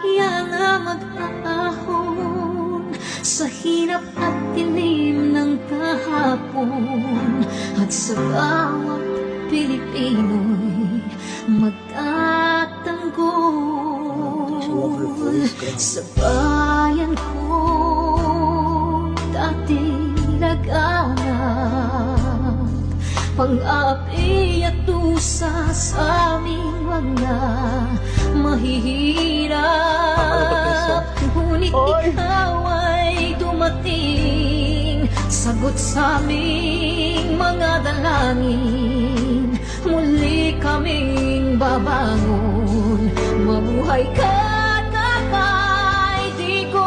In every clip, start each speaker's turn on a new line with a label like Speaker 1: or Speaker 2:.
Speaker 1: kaya na mag-ahon sa hirap at dilim ng kahapon, at sa bawat Pilipino'y magtatanggol. Sa bayan ko dati laganap, pang-api at tusa sa aming mga mahihirap. Ngunit ikaw ay dumating, sagot sa aming mga dalangin. Muli kaming babangon, mabuhay ka Tatay Digong.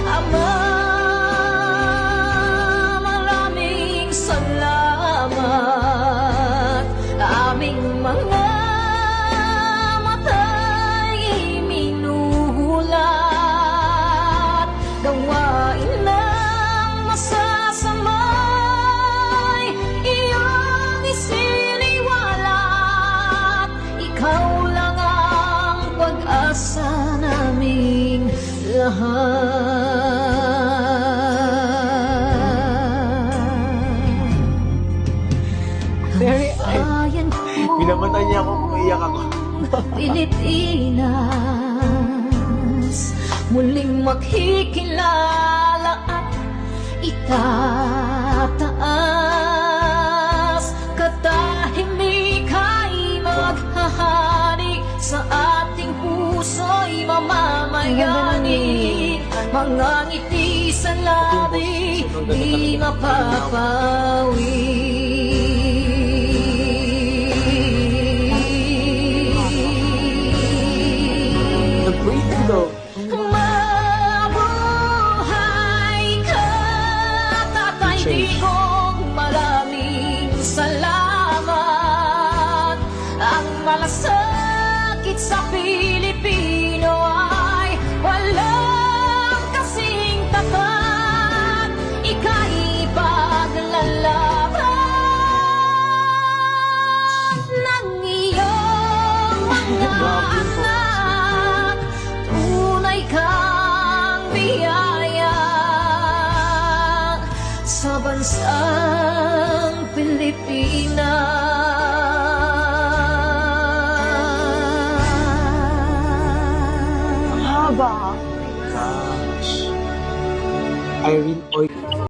Speaker 1: Ama, maraming salamat. Aming mga mata'y minuhulat, gawain ng masasamay iyong isiniwalat. Ikaw lang ang pag-asa naming lahat.
Speaker 2: Very Binamatay niya ako, umiiyak ako.
Speaker 1: Pilipinas, muling makikilala at itataas. Katahimik ay maghahari, sa ating puso'y mamamayani. Mga ngiti sa labi, di mapapawi. Mabuhay ka, Tatay Digong, maraming salamat. Ang malasakit sa Pilipino ay walang kasing tapat. Ika'y paglalaban ng iyong mga anak. Tunay kang biyaya sa bansang Pilipinas.
Speaker 2: Haba. Gosh. Irene Oy.